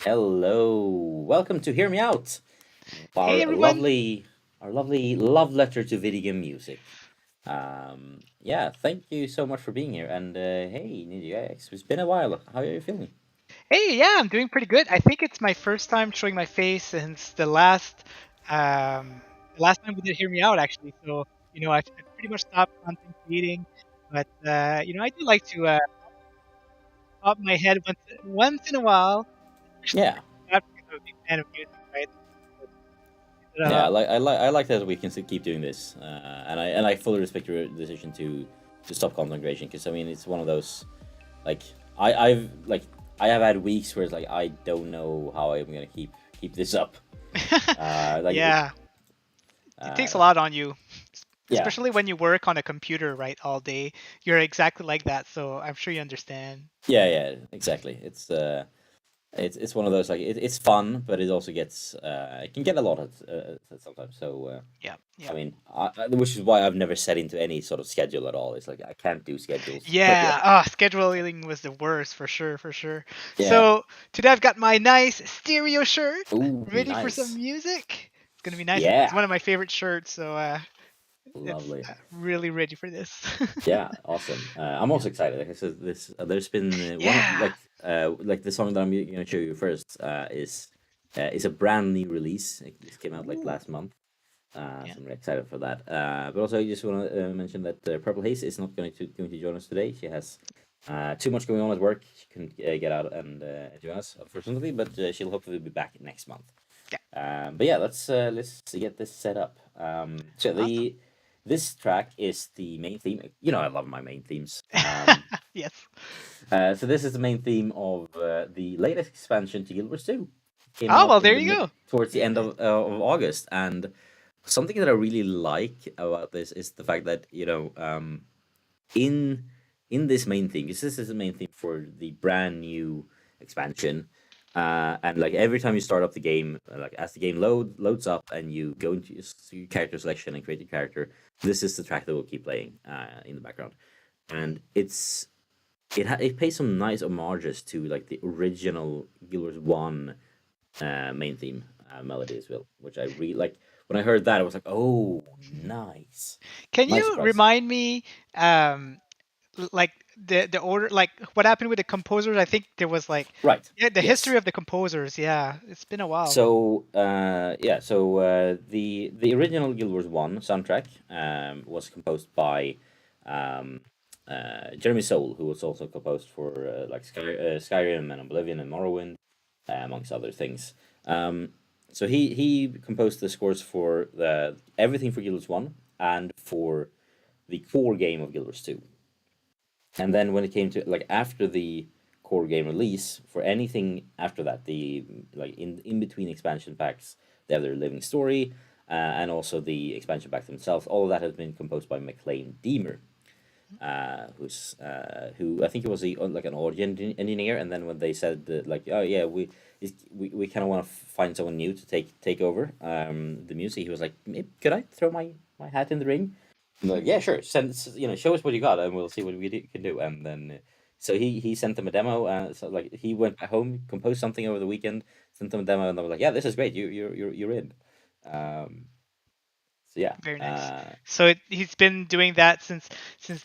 Hello, welcome to Hear Me Out, Hey our everyone. lovely love letter to video game music. Yeah, thank you so much for being here. And hey, Ninja X, it's been a while. How are you feeling? Hey, yeah, I'm doing pretty good. I think it's my first time showing my face since um the last time we did Hear Me Out actually. So, I pretty much stopped content creating, but I do like to pop my head once in a while, especially Yeah, not because I'm a big fan of music, right? But, yeah, I like that we can keep doing this, and I fully respect your decision to stop content creation because I mean it's one of those like I've I have had weeks where it's like I don't know how I'm gonna keep this up. Like it, yeah, it takes a uh, lot on you, yeah. especially when you work on a computer, right, all day. You're exactly like that, so I'm sure you understand. Yeah, yeah, exactly. It's one of those like it's fun, but it also gets it can get a lot sometimes. So Yeah, I yeah. mean, which is why I've never set into any sort of schedule at all. It's like I can't do schedules. But yeah, Yeah, scheduling was the worst for sure, for sure. yeah. So today I've got my nice stereo shirt, Ooh, ready for some nice. music. It's gonna be nice. It's Yeah, one of my favorite shirts, so it's lovely. really ready for this. Yeah, awesome. I'm Yeah, also excited. Like I said, there's been one of yeah. like the song that I'm gonna show you first is a brand new release. It just came out like Ooh, last month. yeah. So I'm really excited for that. But also, I just want to mention that Purple Haze is not going to join us today. She has too much going on at work. She couldn't get out and join us, unfortunately. But she'll hopefully be back next month. Yeah. But yeah, let's get this set up. So Awesome. the this track is the main theme. You know, I love my main themes. Yes. So this is the main theme of the latest expansion to Guild Wars 2. Came Oh out well, in there the you go. towards the Very end nice. of August, and something that I really like about this is the fact that in this main theme, because this is the main theme for the brand new expansion, and like every time you start up the game, like as the game loads up and you go into your character selection and create your character, this is the track that will keep playing in the background, and it pays some nice homages to like the original Guild Wars 1 main theme melody as well, which I really like. When I heard that, I was like, "Oh, nice, Can nice you surprise." remind me, um, like the order, like what happened with the composers? I think there was like, Right. yeah, the Yes. history of the composers. Yeah, it's been a while. So yeah, so the original Guild Wars 1 soundtrack was composed by um, Jeremy Soule, who was also composed for Skyrim and Oblivion and Morrowind, amongst other things. Um, so he composed the scores for the everything for Guild Wars 1 and for the core game of Guild Wars 2. And then when it came to like after the core game release, for anything after that, the like in between expansion packs, they have their living story, and also the expansion pack themselves. All of that has been composed by McLean Deemer, who I think he was like an audio engineer. And then when they said that, like, oh yeah, we kind of want to find someone new to take over the music, he was like, could I throw my hat in the ring? I'm like, yeah, sure. Show us what you got, and we'll see what can do. And then, so he sent them a demo. So like he went back home, composed something over the weekend, sent them a demo, and they were like, yeah, this is great. You're in. Um, so yeah, Very nice. So he's been doing that since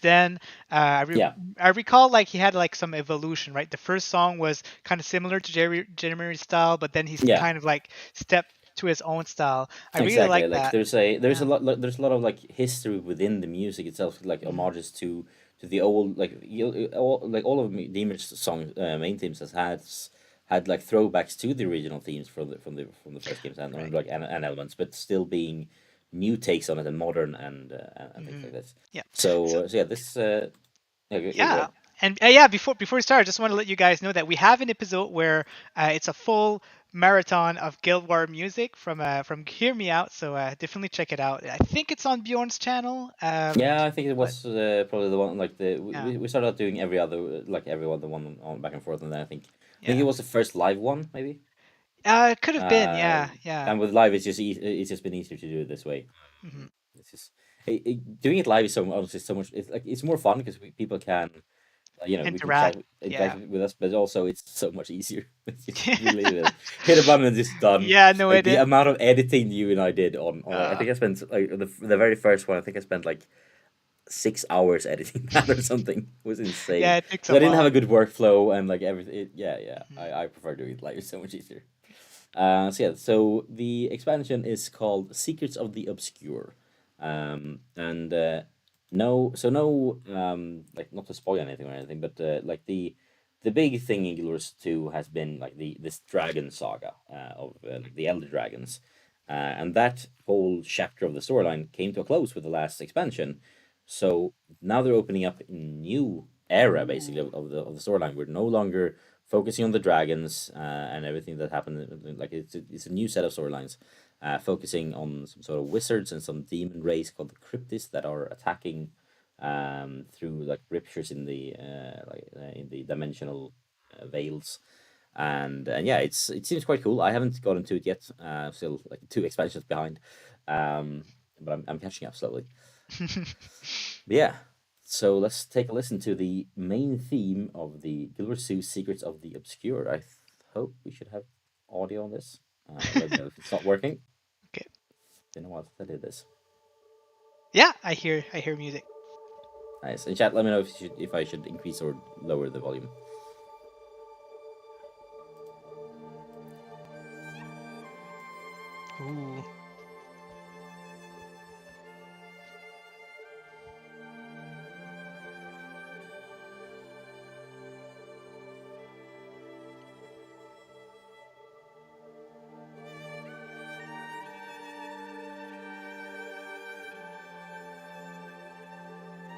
then. yeah, I recall like he had like some evolution, right? The first song was kind of similar to Jeremy's style, but then he's yeah. kind of like stepped to his own style. I really Exactly. like Like that. there's a Yeah. lot of like history within the music itself, like Mhm. homages to the old all of Deemer's song main themes had like throwbacks to the original themes from the first games and Right. like and elements, but still being new takes on it and modern and things like Mhm. this. Yeah. So So yeah, this yeah, go yeah. ahead. And yeah, before we start, I just want to let you guys know that we have an episode where it's a full marathon of Guild War music from Hear Me Out. So definitely check it out. I think it's on Bjorn's channel. Yeah, I think it But was probably the one like the yeah, we started out doing every other like every other one on back and forth, and then I think it yeah. was the first live one maybe. It could have been. Uh, Yeah, yeah. and with live, it's just been easier to do it this way. Hmm. It's just doing it live is so honestly so much. It's like it's more fun because people can We can chat, interact. interact Yeah. with us, but also it's so much easier. You leave it, hit a button and it's done. Yeah, no Like the edit. amount of editing you and I did on like I Uh, think I spent like the very first one. I think I spent like 6 hours editing that or something. It was insane yeah, it takes because a I didn't have lot. a good workflow and like everything. Yeah, yeah. Mhm. I prefer doing it like it's so much easier. So the expansion is called Secrets of the Obscure, and no, like not to spoil anything or anything, but like the big thing in Guild Wars 2 has been like the this dragon saga of like the Elder Dragons, and that whole chapter of the storyline came to a close with the last expansion. So now they're opening up a new era basically Ooh. of the storyline. We're no longer focusing on the dragons and everything that happened. Like it's a new set of storylines, focusing on some sort of wizards and some demon race called the Cryptids that are attacking through like ruptures in the dimensional veils. And yeah, it seems quite cool. I haven't got into it yet. Still like two expansions behind, um, but I'm catching up slowly. But yeah, so let's take a listen to the main theme of the Guild Wars 2 Secrets of the Obscure. Hope we should have audio on this. Let me know if it's not working. Okay. You know what? I did this. Yeah, I hear music. Nice. In chat, let me know if I should increase or lower the volume. Ooh.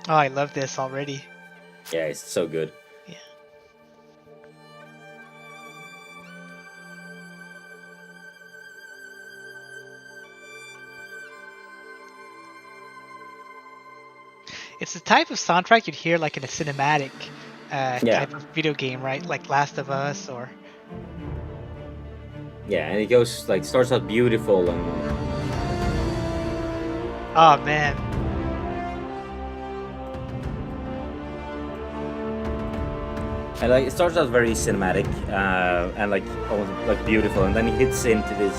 Oh, I love this already. Yeah, it's so good. Yeah. It's the type of soundtrack you'd hear like in a cinematic Yeah, type of video game, right? Like Last of Us or yeah, and it goes like starts out beautiful and oh man. like it starts out very cinematic and like almost like beautiful, and then it hits into this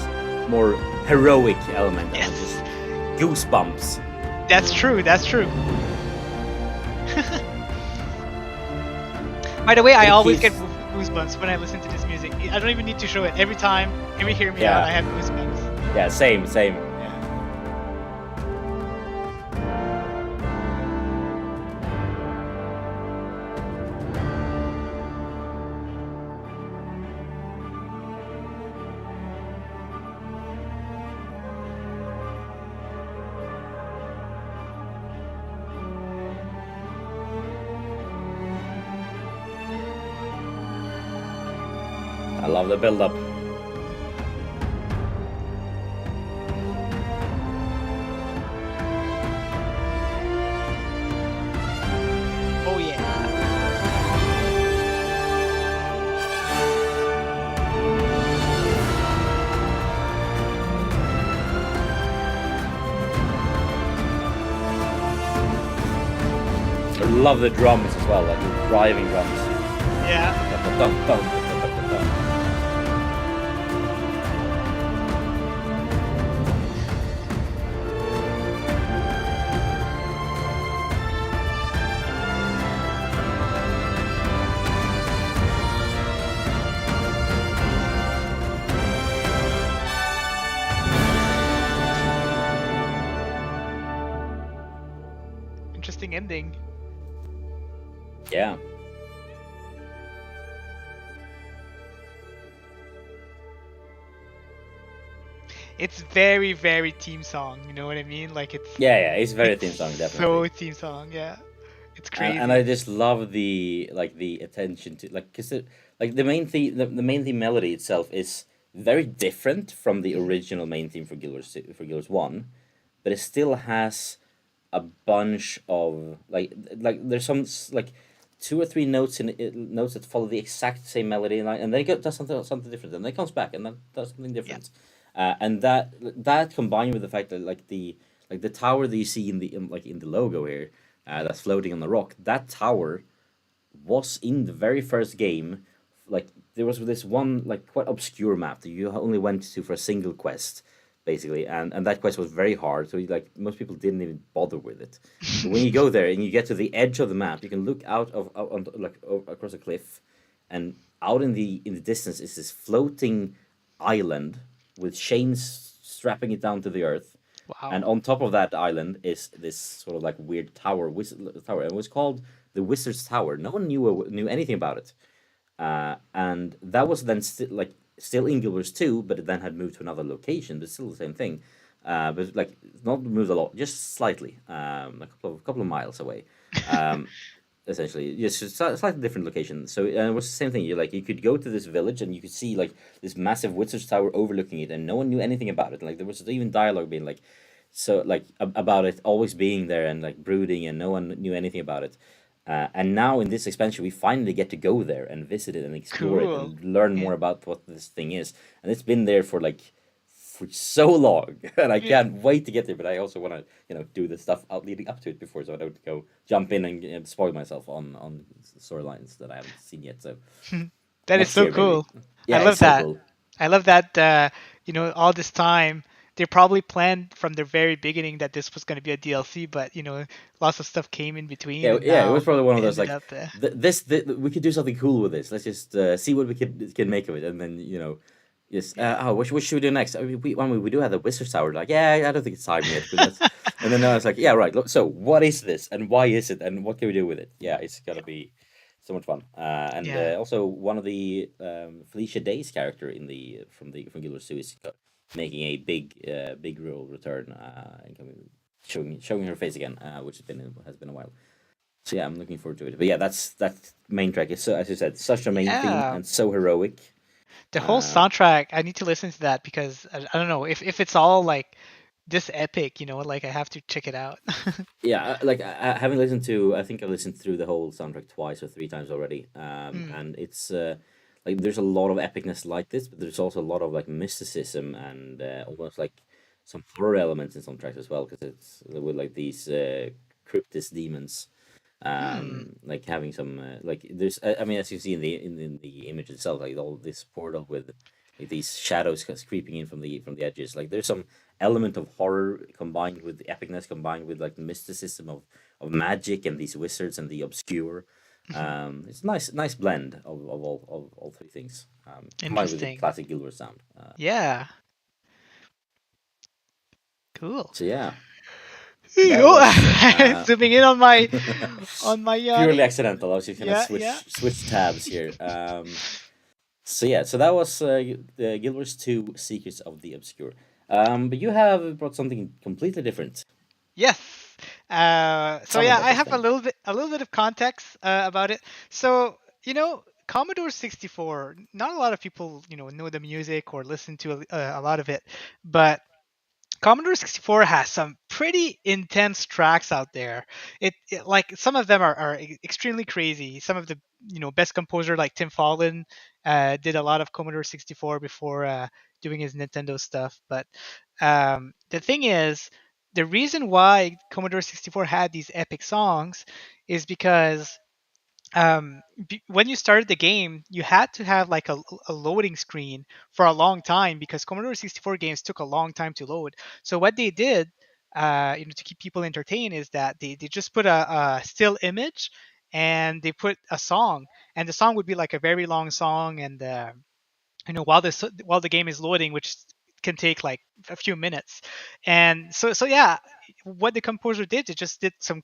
more heroic element and it's Yes. just goosebumps. That's true. That's true. By the way, I It always get keeps goosebumps when I listen to this music. I don't even need to show it. Every time, can you hear me out? yeah, I have goosebumps. yeah, same. Yeah. I love the build up. Oh yeah. I love the drums as well, like the driving drums. Yeah. Dun, dun, dun, dun, dun, dun, dun. Interesting ending. Yeah. It's very, very team song. You know what I mean? Like Yeah, it's very theme it's song, so definitely. team song. Yeah. It's And I crazy. just love the like the attention to like because like the main theme melody itself is very different from the Mhm. original main theme for for Guild Wars 1, but it still has a bunch of like there's like two or three notes in it, notes that follow the exact same melody and then does something different and then it comes back and then does something Yeah. different, and that combined with the fact that like the tower that you see in the logo here, that's floating on the rock, that tower was in the very first game. Like there was this one like quite obscure map that you only went to for a single quest, basically, and that quest was very hard. So like most people didn't even bother with it. But when you go there and you get to the edge of the map, you can look out on like across a cliff, and out in the distance is this floating island with chains strapping it down to the earth, Wow. and on top of that island is this sort of like weird tower, tower. It was called the Wizard's Tower. No one knew anything about it, and that was then still in Guild Wars 2, but it then had moved to another location, but still the same thing. But like not moved a lot, just slightly, a couple of miles away. Um, essentially, just a slightly different location. So it was the same thing. You could go to this village and you could see like this massive Wizard's Tower overlooking it, and no one knew anything about it. Like there was even dialogue being like, so like about it always being there and like brooding, and no one knew anything about it. And now in this expansion, we finally get to go there and visit it and explore it Cool. and learn Yeah. more about what this thing is. And it's been there for so long, and I Yeah. can't wait to get there. But I also want to, do the stuff out leading up to it before, so I don't go jump in and spoil myself on storylines that I haven't seen yet. So That is next so year maybe. cool. I Yeah, it's love so that. cool. I love that. All this time they probably planned from the very beginning that this was going to be a DLC, but lots of stuff came in between, Yeah, and yeah, it now was probably one of it those ended like up there. we could do something cool with this. Let's just see what we can make of it, and then yes. What should we do next? We do have the Wizard Tower. Like, yeah, I don't think it's time yet. But let's, and then I was like, yeah, right. Look, so what is this, and why is it, and what can we do with it? Yeah, it's gonna be so much fun. And Yeah. also one of the Felicia Day's character from Guild Wars 2 is making a big role return and showing her face again, which has been a while. So yeah, I'm looking forward to it. But yeah, that main track is so, as you said, such a main theme Yeah. and so heroic. The whole Uh, soundtrack, I need to listen to that because I don't know if it's all like this epic, like I have to check it out. yeah, like I haven't listened to. I think I've listened through the whole soundtrack twice or three times already. Hmm. And it's like there's a lot of epicness like this, but there's also a lot of like mysticism and almost like some horror elements in some tracks as well, because it's with like these cryptid demons Hmm. like having some like there's I mean, as you see in the image itself, like all this portal with like these shadows creeping in from the edges, like there's some element of horror combined with the epicness, combined with like the mysticism of magic and these wizards and the obscure. It's a nice blend of all three things, combined with the Interesting. classic Guild Wars sound. Yeah. Cool. So yeah, that was Oh, zooming in on my purely Yanni. accidental. I was just gonna Yeah, yeah. switch tabs here. So yeah, so that was the Guild Wars 2 Secrets of the Obscure. But you have brought something completely different. Yes. So Tell me yeah, about I this have a thing. little bit of context about it. So Commodore 64. Not a lot of people know the music or listen to a lot of it, but Commodore 64 has some pretty intense tracks out there. Like some of them are extremely crazy. Some of the best composer like Tim Follin did a lot of Commodore 64 before doing his Nintendo stuff. But the thing is, the reason why Commodore 64 had these epic songs is because when you started the game, you had to have like a loading screen for a long time because Commodore 64 games took a long time to load. So what they did, to keep people entertained, is that they just put a still image and they put a song, and the song would be like a very long song, and while the game is loading, which can take like a few minutes. And so yeah, what the composer did, it just did some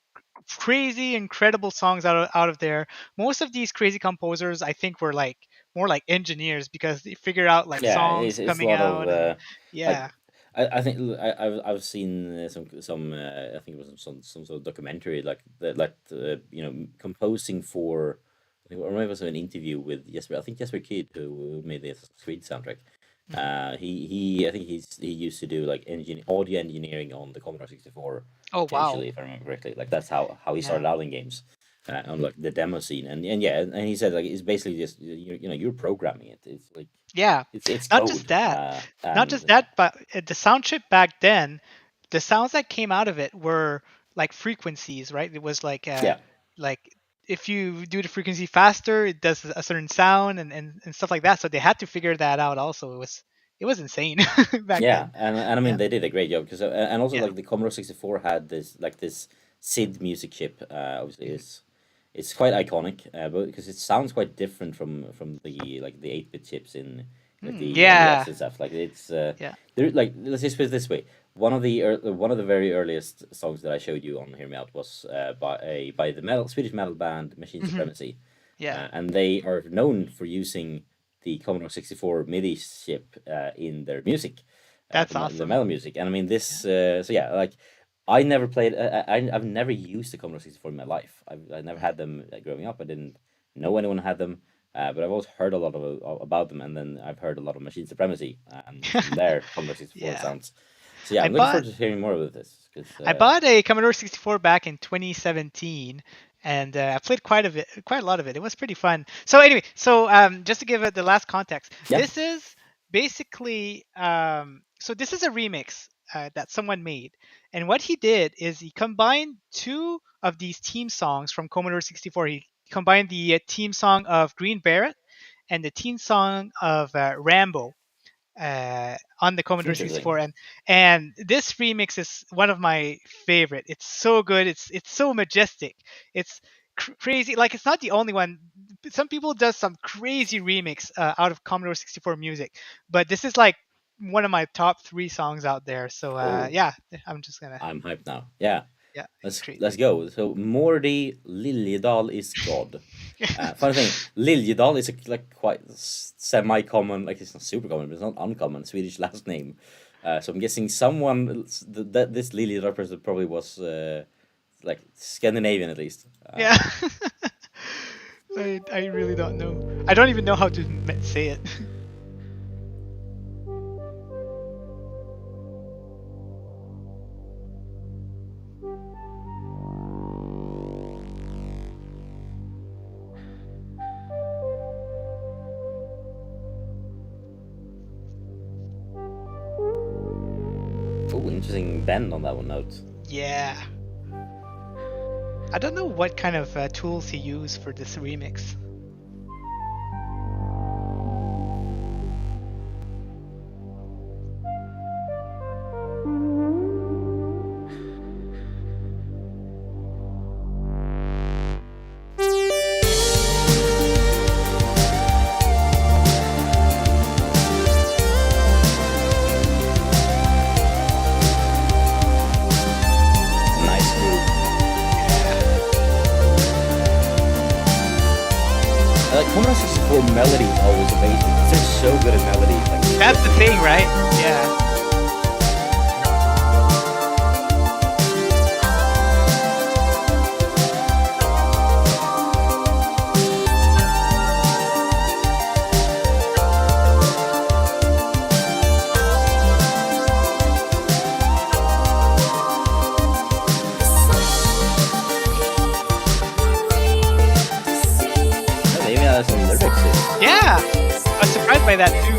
crazy incredible songs out of there. Most of these crazy composers, I think, were like more like engineers because they figure out like Yeah, songs it's a coming lot of out. And like yeah. I think I've seen some I think it was some sort of documentary like composing for. I remember it was an interview with Jesper. I think Jesper Kidd, who made the Assassin's Creed soundtrack. Mhm. He I think he used to do like audio engineering on the Commodore 64 Oh wow. potentially, if I remember correctly. Like that's how he Yeah. started out in games. On like the demo scene, and yeah, and he said like it's basically just you're programming it. It's like Yeah. it's Not just code, that. Not just and that, but the sound chip back then, the sounds that came out of it were like frequencies, right? It was like yeah, like if you do the frequency faster, it does a certain sound and stuff like that. So they had to figure that out. Also, it was insane back Yeah, then. and I mean Yeah. they did a great job because and also Yeah. like the Commodore 64 had this SID music chip. Obviously, it's quite iconic, but because it sounds quite different from the 8-bit chips in like the Yeah. NES and stuff. Like it's Yeah. there like let's just put it this way. One of the very earliest songs that I showed you on Hear Me Out was by the Swedish metal band Machine Supremacy. Yeah. And they are known for using the Commodore 64 MIDI chip in their music, That's the awesome. metal music. And I mean this, so yeah, like I never played, I've never used the Commodore 64 in my life. I never had them growing up. I didn't know anyone had them, but I've always heard a lot about them, and then I've heard a lot of Machine Supremacy and their Commodore 64 Yeah. sounds. So yeah, I I'm looking bought forward to hearing more about this. I bought a Commodore 64 back in 2017, and I played quite a lot of it. It was pretty fun. So anyway, just to give it the last context, Yeah. this is basically so this is a remix that someone made, and what he did is he combined two of these theme songs from Commodore 64. He combined the theme song of Green Beret and the theme song of Rambo on the Commodore Interesting. 64, and this remix is one of my favorite. It's so good. It's so majestic. It's crazy. Like it's not the only one. Some people does some crazy remix out of Commodore 64 music, but this is like one of my top 3 songs out there. So Cool. yeah, I'm just gonna. I'm hyped now. Yeah. Yeah, Let's go. So Mordi Liljedahl is God. Funny thing, Liljedahl is like quite semi-common, like it's not super common, but it's not uncommon Swedish last name. So I'm guessing someone that this Liljedahl person probably was like Scandinavian at least. Yeah. I really don't know. I don't even know how to say it. Oh, interesting bend on that one note. Yeah. I don't know what kind of tools he used for this remix. Nice groove. Like Commodore 64 melody is always amazing. They're so good at melodies. Like That's the thing, right? Yeah. they even have some lyrics in. Yeah. I was surprised by that too.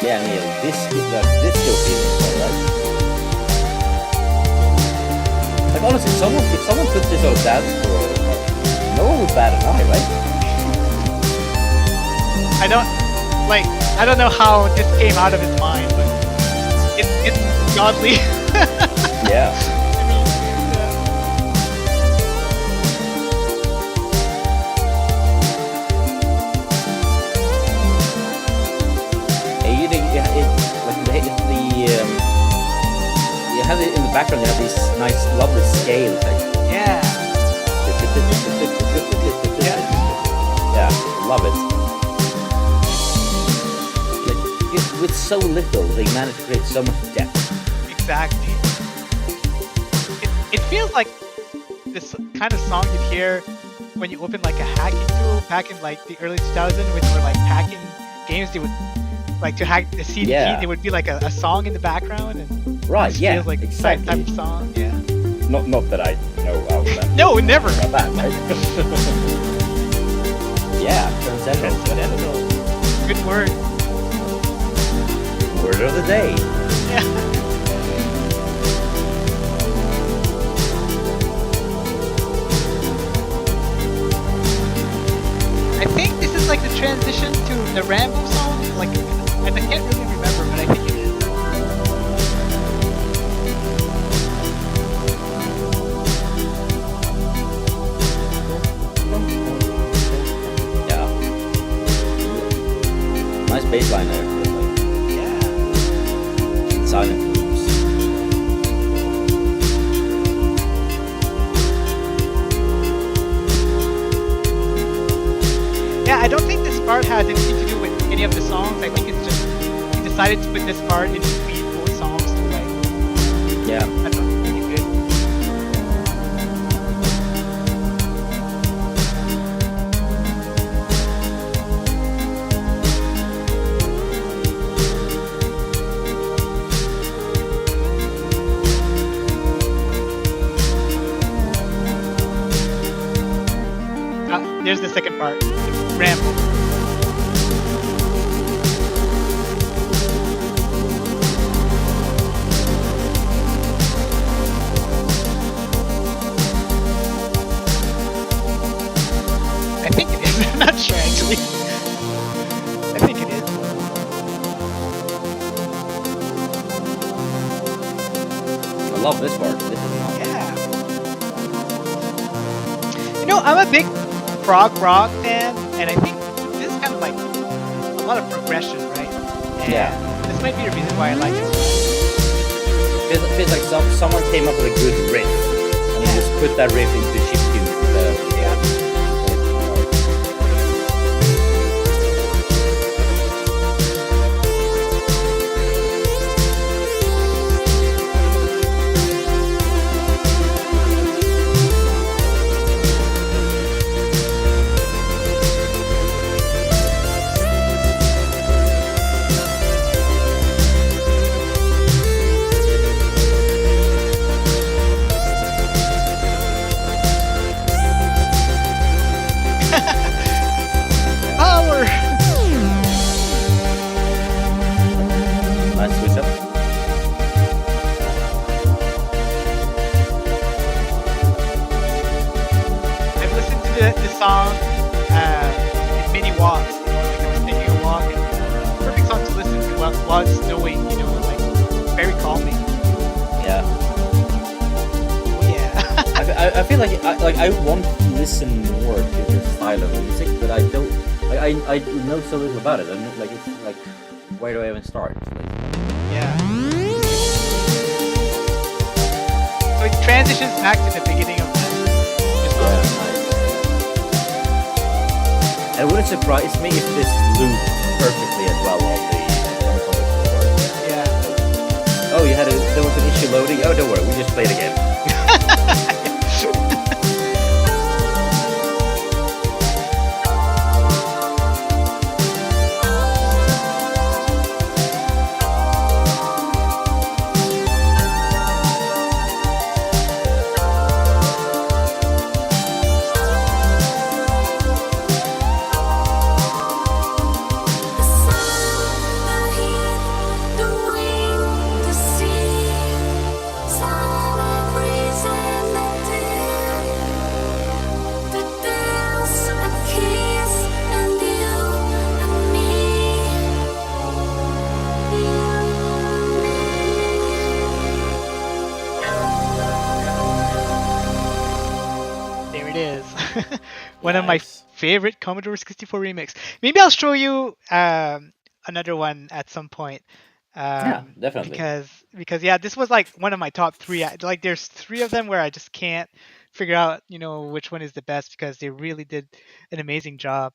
Yeah, Neil, this is that disco feeling, right? Like honestly, if someone put this on a dance floor, no one would bat an eye, right? I don't know how this came out of his mind, but it's godly. Yeah. I mean, Hey, you have it in the background. You have these nice, lovely scales. Like, yeah. yeah, love it. Like, with so little, they manage to create so much depth. Exactly. It feels like this kind of song you'd hear when you open like a hacking tool back in like the early 2000s when you were like hacking games. They would like to hack the CD. Yeah. There would be like a song in the background, and Right? it Yeah. feels like exactly. that type of song. Yeah. Not that I know how that. No, never. About that, right? Yeah, transcendental. Transcendental. Good word. Word of the day. Yeah. I think this is like the transition to the Rambo song. Like, I can't really remember, but I think it is. Yeah, nice bass line there. Yeah. Like, silent loops. Yeah, I don't think this part has anything to do with any of the songs. I think it's just he decided to put this part in between both songs to Yeah. I don't know, really good. There's the second part. Rambo. I think it is. I'm not sure actually. I think it is. I love this part. This is not. Yeah. You know, I'm a big prog rock fan, and I think this is kind of like a lot of progression, right? And Yeah. this might be the reason why I like it. Feels like someone came up with a good riff and Yeah. just put that riff into chiptune instead of. Yeah. Power. Nice switch up. I've listened to the song in many walks. You know, like I was taking a walk, and perfect song to listen to while it's snowing. You know, like very calming. Yeah. Oh yeah. I feel like I want to listen more to this style of music, but I don't. Like, I know so little about it. I'm not, like, it's like, where do I even start? Like, Yeah. So it transitions back to the beginning of the yeah, song. nice. And it wouldn't surprise me if this looped perfectly as well on the console. Yeah. Oh, there was an issue loading. Oh, don't worry, we just played again. The sun, the heat, the wind, the sea, summer breeze and the the dance, a kiss, and you and There it is. One of my Nice. favorite Commodore 64 remix. Maybe I'll show you another one at some point. Yeah, definitely. Because yeah, this was like one of my top three. Like there's three of them where I just can't figure out, you know, which one is the best because they really did an amazing job.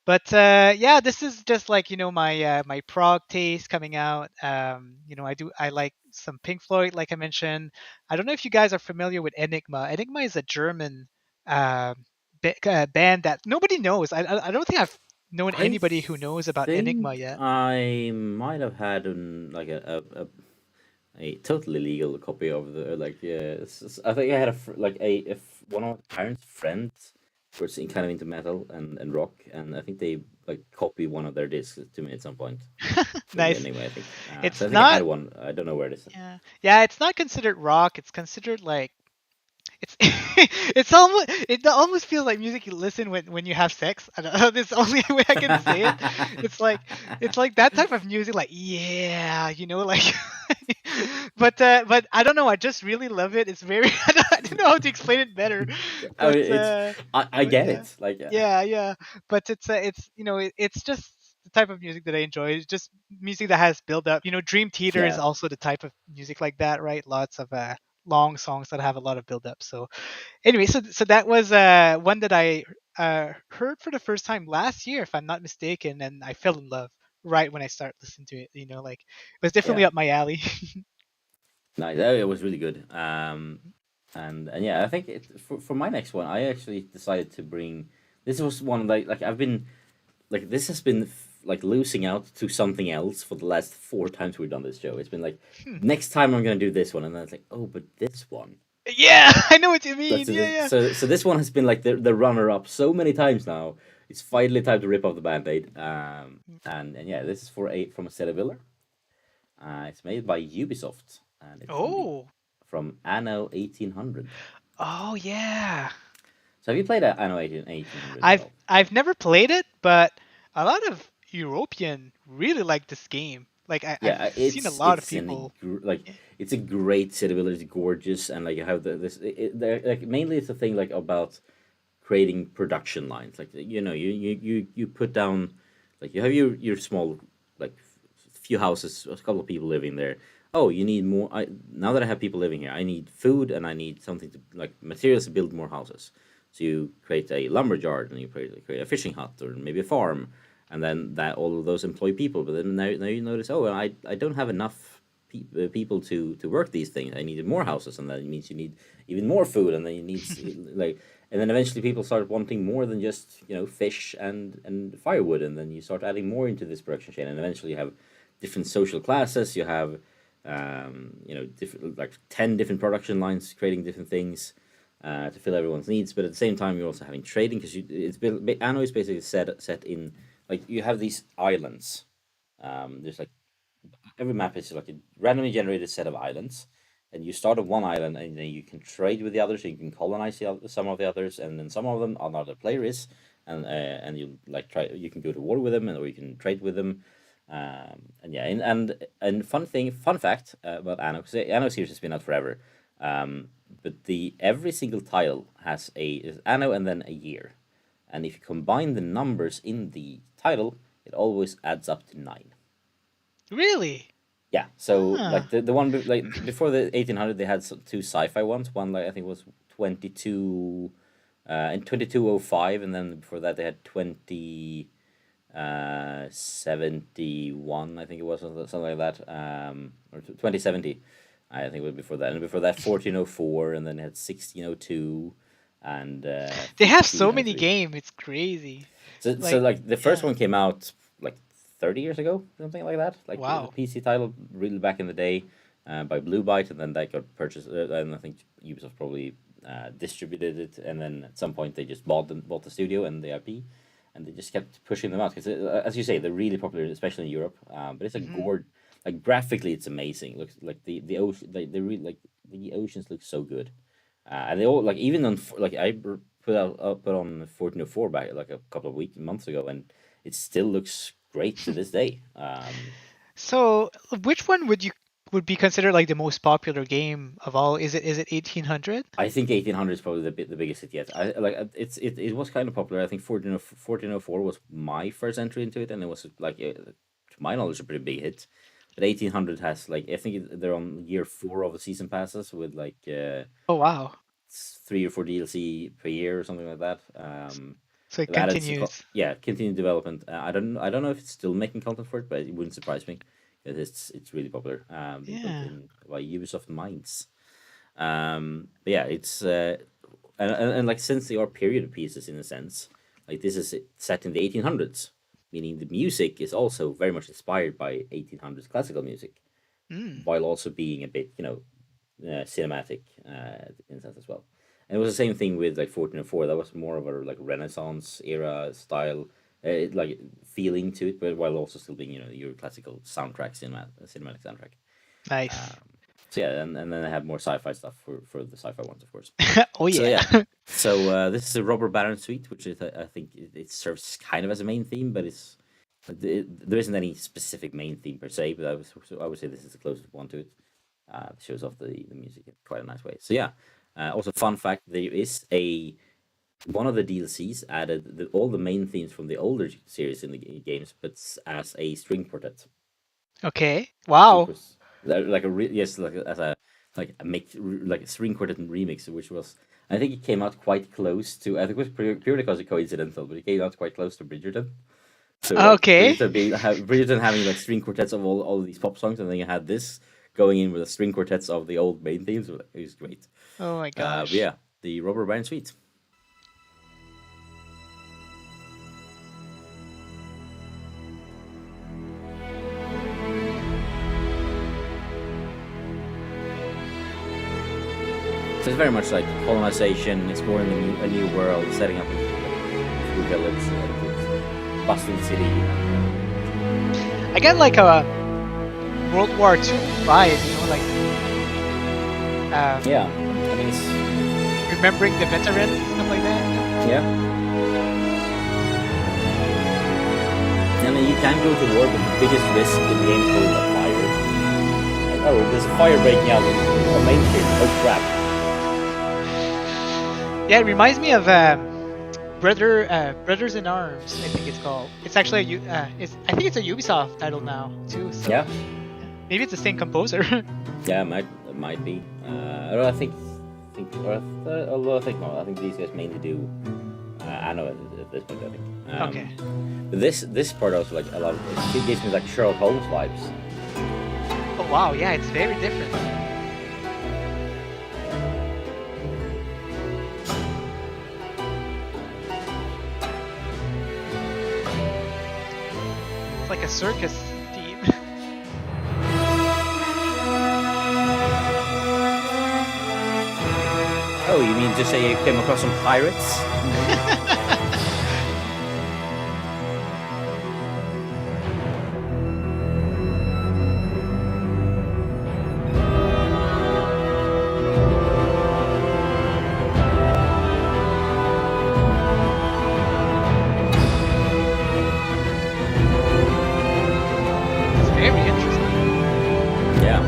But yeah, this is just like, you know, my prog taste coming out. You know, I like some Pink Floyd, like I mentioned. I don't know if you guys are familiar with Enigma. Enigma is a German uh, band that nobody knows. I don't think I've known I anybody who knows about think Enigma yet. I might have had like a totally legal copy of the like I think I had like one of my parents' friends was kind of into metal and rock, and I think they like copy one of their discs to me at some point. From the Nice. ending, I think. So It's I think I had not. one. I don't know where it is. Yeah, yeah. It's not considered rock. It's considered like it's it almost feels like music you listen when you have sex. I don't know. This is the only way I can say it. It's like that type of music, like yeah, like. But I don't know. I just really love it. It's very I don't know how to explain it better, I mean, but it's I but get yeah, it. Like yeah. But it's it's just the type of music that I enjoy. It's just music that has build up. Dream Theater is yeah, also the type of music like that, right? Lots of long songs that have a lot of build up. So anyway, so that was one that I heard for the first time last year, if I'm not mistaken, and I fell in love right when I started listening to it. Like it was yeah. definitely up my alley. Nice. It was really good. And yeah, I think for my next one, I actually decided to bring. This was one like I've been like this has been like losing out to something else for the last 4 times we've done this show. It's been like next time I'm gonna do this one, and then it's like oh, but this one. Yeah, I know what you So mean. so Yeah, this, yeah. so this one has been like the runner up so many times now. It's finally time to rip off the band-aid. And yeah, this is from a Cerebiller. It's made by Ubisoft, and it's Oh, from Anno 1800. oh yeah. So have you played Anno 1800 at I've all? I've never played it, but a lot of European really like this game. Like I've Yeah, seen a lot of it's people. like it's a great city builder. It's gorgeous, and like you have like mainly it's a thing like about creating production lines. Like you put down like you have your small like few houses, a couple of people living there. Oh, you need more. Now that I have people living here, I need food and I need something to like materials to build more houses. So you create a lumber yard and you create a fishing hut or maybe a farm, and then that all of those employ people. But then now you notice, oh, well, I don't have enough people to work these things. I needed more houses, and that means you need even more food, and then you need like, and then eventually people start wanting more than just fish and firewood, and then you start adding more into this production chain, and eventually you have different social classes. You have different like 10 different production lines creating different things. To fill everyone's needs, but at the same time, you're also having trading because Anno is basically set in like you have these islands. There's like every map is like a randomly generated set of islands, and you start at one island, and then you can trade with the others. So you can colonize some of the others, and then some of them another player is, and you like try. You can go to war with them, or you can trade with them. And yeah, and fun fact about Anno, because Anno series has been out forever. But the every single tile has is Anno and then a year, and if you combine the numbers in the title, it always adds up to 9. Really? Yeah, so Ah. like the one like before the 1800, they had two sci-fi ones. One like I think was 22, in 2205, and then before that they had 71. I think it was something like that. Or 2070. I think it was before that, and before that 1404, and then it had 1602, and They have so many 1503. games. It's crazy. So Like, like the first yeah. one came out like 30 years ago, something like that. Like it was a Wow. PC title really back in the day, by Blue Byte, and then that got purchased. And I think Ubisoft probably distributed it, and then at some point they just bought the studio and the IP, and they just kept pushing them out because, as you say, they're really popular, especially in Europe. But it's a Hmm. gourd. Like graphically, it's amazing. It looks like the ocean, like they really like the oceans look so good, and they all like even on like put on 1404 back like a couple of months ago, and it still looks great to this day. So, which one would be considered like the most popular game of all? Is it 1800? I think 1800 is probably the biggest hit yet. I like it was kind of popular. I think 1404 was my first entry into it, and it was like to my knowledge a pretty big hit. But 1800 has like I think they're on year 4 of the season passes with like Oh wow. 3 or 4 DLC per year or something like that. So it They've added continues. yeah, continued development. I don't know if it's still making content for it, but it wouldn't surprise me. It's really popular. Being built Yeah. in by Ubisoft Minds. But yeah, it's and like since they are period pieces in a sense, like this is set in the 1800s, meaning the music is also very much inspired by 1800s classical music, Mm. while also being a bit cinematic in a sense as well. And it was the same thing with like 1404. That was more of a like Renaissance era style, like feeling to it, but while also still being your classical soundtrack, cinematic soundtrack. Nice. So yeah, and then I have more sci-fi stuff for the sci-fi ones, of course. Oh So yeah. yeah, so this is a Robert Baron suite, which is I think it serves kind of as a main theme, but there isn't any specific main theme per se. But I would say this is the closest one to it. It shows off the music in quite a nice way. So yeah, also fun fact: there is one of the DLCs added all the main themes from the older series in the games, but as a string quartet. Okay. Which Wow. was yes, like as a like a string quartet remix, which was I think it came out quite close to I think it was purely because of coincidental, but it came out quite close to Bridgerton. So like Okay. Bridgerton having like string quartets of all these pop songs, and then you had this going in with the string quartets of the old main themes. It was great. Oh my But gosh. yeah, the Robert Bryan suite. So it's very much like colonization, exploring a new world, setting up a new village, bustling city. I get like a World War II vibe, like Yeah, I mean it's remembering the veterans and stuff like that. yeah. I mean you can go to war, but the biggest risk in the game is probably the fire. Like, oh, there's a fire breaking out on Main Street. Oh crap! Yeah, it reminds me of Brothers in Arms. I think it's called. It's actually I think it's a Ubisoft title now too. So Yeah, maybe it's the same composer. yeah, it might be. Although I think, although I think no, I think these guys mainly do. I know at this point I think. Okay. But this part also like a lot. It gives me like Sherlock Holmes vibes. Oh wow, yeah, it's very different. It's like a circus theme. Oh, you mean to say you came across some pirates? It's very interesting. Yeah.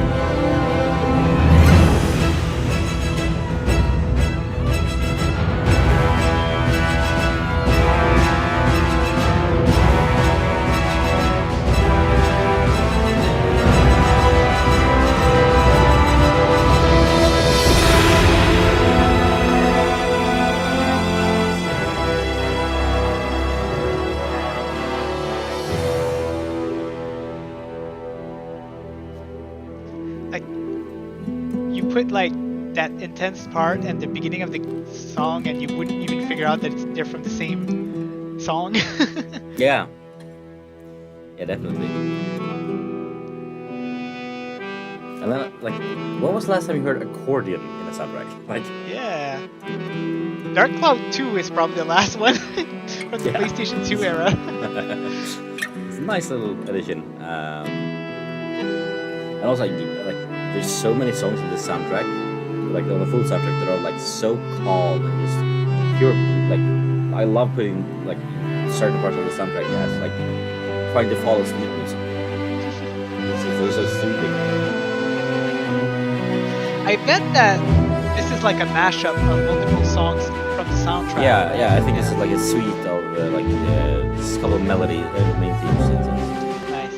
Like you put like that intense part at the beginning of the song, and you wouldn't even figure out that they're from the same song. Yeah. Yeah, definitely. And then, like, when was the last time you heard accordion in a soundtrack? Like, Yeah. Dark Cloud 2 is probably the last one from the Yeah. PlayStation 2 era. it's a nice little addition. And also, like, there's so many songs in this soundtrack, like on the full soundtrack, that are like so calm and just pure. Like, I love putting like certain parts of the soundtrack as like trying to fall asleep music. It's so soothing. I bet that this is like a mashup of multiple songs from the soundtrack. Yeah, I think this is like a suite of just a couple of melody main themes. Nice.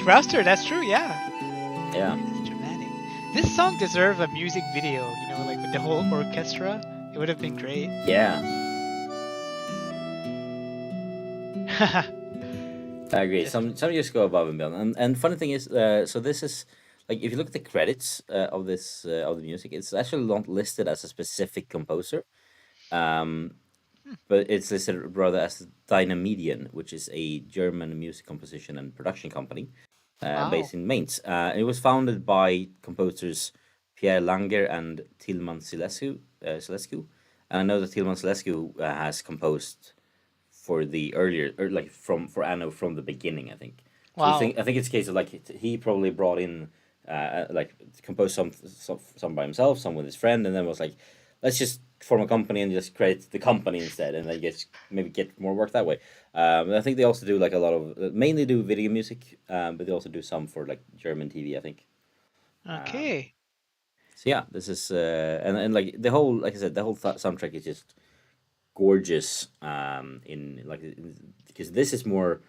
Rouster, that's true. Yeah, Yeah, it is dramatic. This song deserved a music video. Like with the whole orchestra, it would have been great. yeah, I agree. Some just go above and beyond. And funny thing is, so this is like if you look at the credits of this of the music, it's actually not listed as a specific composer. Um, Hmm, but it's listed rather as Dynamedion, which is a German music composition and production company wow. based in Mainz. It was founded by composers Pierre Langer and Tilman Silescu. And I know that Tilman Silescu has composed for the earlier, or like from for Anno from the beginning, I think. So Wow. I think it's a case of like he probably brought in like composed some by himself, some with his friend, and then was like, let's just form a company and just create the company instead, and then maybe get more work that way. I think they also do like a lot of mainly do video music, but they also do some for like German TV, I think. Um, Okay. so yeah, this is and like the whole, like I said, the whole soundtrack is just gorgeous. In like because this is more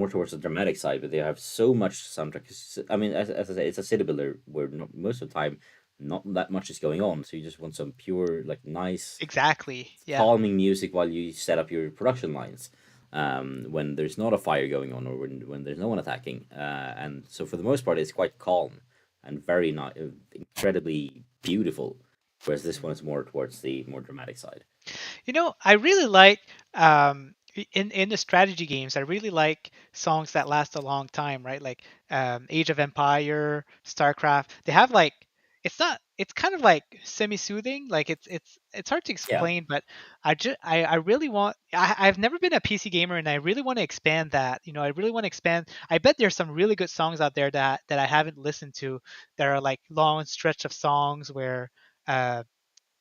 towards the dramatic side, but they have so much soundtrack. I mean, as I say, it's a city builder where most of the time not that much is going on, so you just want some pure like nice Exactly. Yeah. calming music while you set up your production lines. When there's not a fire going on or when there's no one attacking, and so for the most part it's quite calm and very incredibly beautiful, whereas this one is more towards the more dramatic side. I really like in the strategy games. I really like songs that last a long time, right? Like Age of Empire, StarCraft. They have like it's not. It's kind of like semi-soothing. Like it's hard to Yeah. explain, but I really want. I've never been a PC gamer, and I really want to expand that. I really want to expand. I bet there's some really good songs out there that I haven't listened to that are like long stretch of songs where. Uh,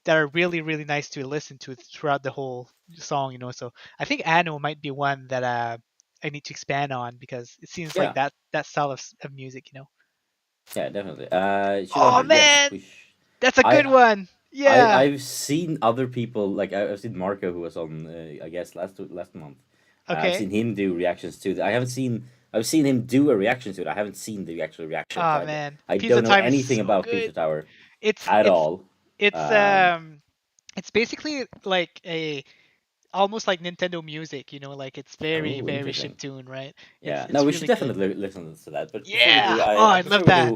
that are really really nice to listen to throughout the whole song. So I think Anno might be one that I need to expand on because it seems like Yeah. that style of music. Yeah, definitely. Short Oh answer, yes. man, that's a good I, one. Yeah. I've seen other people like I've seen Marco who was on I guess last month. I've Okay. seen him do reactions to it. I haven't seen. I've seen him do a reaction to it. I haven't seen the actual reaction. So Oh man, I Pizza don't know Time is anything so about Pizza good. Tower It's at it's all. it's Um, um it's basically like a almost like Nintendo music. Like it's very oh, very interesting. chiptune, right? It's Yeah. No, it's we should really good. definitely listen to that. But before we do, Yeah. Oh, I love that.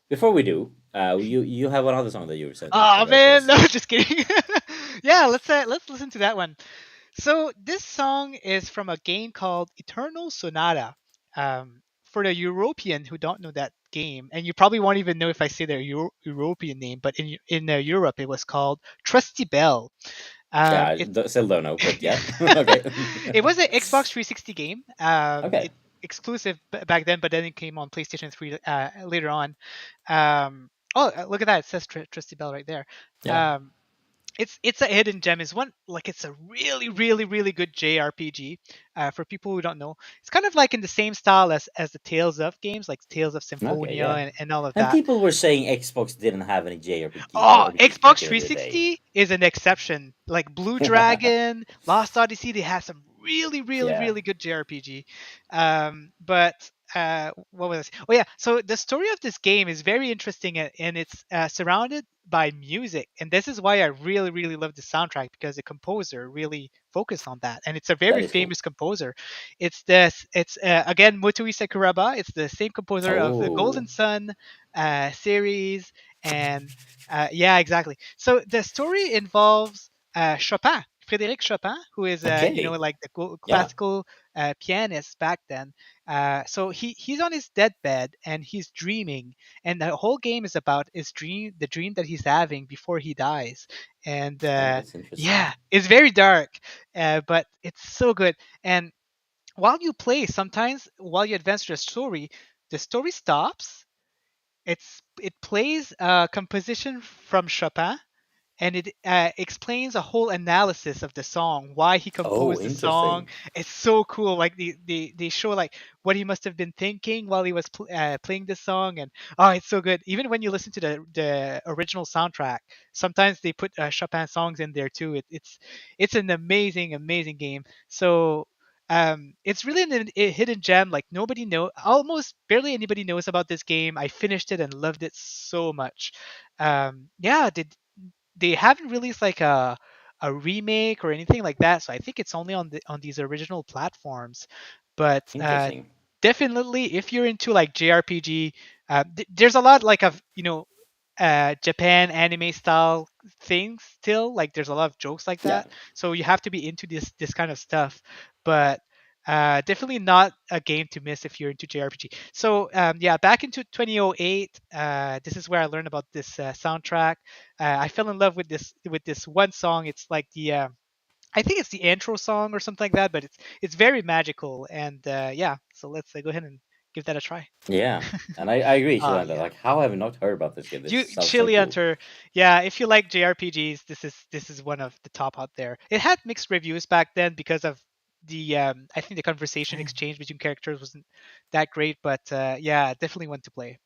before we do, you have another song that you said Oh provided to man, us. no, just kidding. Yeah, let's listen to that one. So this song is from a game called Eternal Sonata. For the European who don't know that game, and you probably won't even know if I say their European name, but in Europe it was called Trusty Bell. Yeah, It still don't know, but yeah, yeah. Okay. it was an Xbox 360 game. Okay. It exclusive back then, but then it came on PlayStation 3 later on. Look at that! It says Trusty Bell right there. Yeah. Um, it's a hidden gem. Is one like it's a really really really good JRPG. For people who don't know, it's kind of like in the same style as the Tales of games, like Tales of Okay. Symphonia Yeah. and all of And that. people were saying Xbox didn't have any Oh, RPGs Xbox back in the day. 360 is an exception. Like Blue Dragon, Lost Odyssey, they have some really, really, Yeah. really good JRPG. But what was this? Oh yeah, so the story of this game is very interesting, and it's surrounded by music, and this is why I really, really love the soundtrack because the composer really focused on that, and it's a That very is cool. famous composer. It's again Motoi Sakuraba. It's the same composer of the Oh. Golden Sun series and yeah, exactly. So the story involves Chopin, Frédéric Chopin, who is Okay. like the Yeah. classical pianist back then. So he's on his deathbed and he's dreaming, and the whole game is about the dream that he's having before he dies. And Oh, that's interesting. yeah, it's very dark, but it's so good. And while you play, sometimes while you advance the story stops. It plays a composition from Chopin, and it explains a whole analysis of the song, why he Oh, composed the song. interesting. It's so cool. Like they show like what he must have been thinking while he was playing this song, and oh, it's so good. Even when you listen to the original soundtrack, sometimes they put Chopin songs in there too. It's an amazing amazing game. So It's really a hidden gem. Like nobody know, almost barely anybody knows about this game. I finished it and loved it so much. Yeah, they haven't released like a remake or anything like that, so I think it's only on these original platforms. But Interesting. definitely, if you're into like JRPG, there's a lot like of Japan anime style things still. Like there's a lot of jokes like Yeah. that, so you have to be into this kind of stuff. But definitely not a game to miss if you're into JRPG. So yeah, back into 2008, this is where I learned about this soundtrack. I fell in love with this one song. It's like the I think it's the intro song or something like that, but it's very magical. And yeah, so let's go ahead and give that a try. Yeah. And I agree, Oh Chilanda. yeah. Like, how have I not heard about this game? This You sounds so Chili cool. Hunter, yeah. If you like JRPGs, this is one of the top out there. It had mixed reviews back then because of the I think the conversation exchange between characters wasn't that great, but yeah, definitely one to play.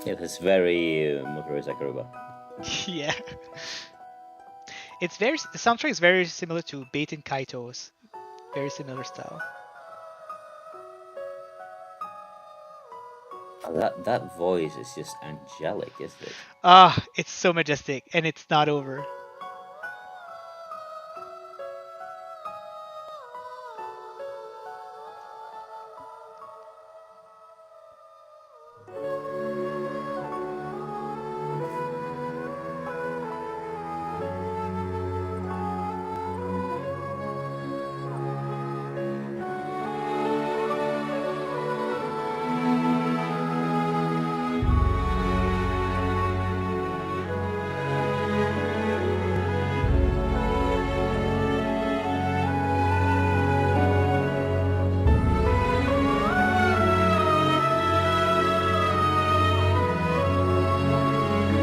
Yeah, it's very Motoru Sakaruba. Yeah, the soundtrack is very similar to Baten Kaito's, very similar style. That voice is just angelic, isn't it? Ah, it's so majestic, and it's not over.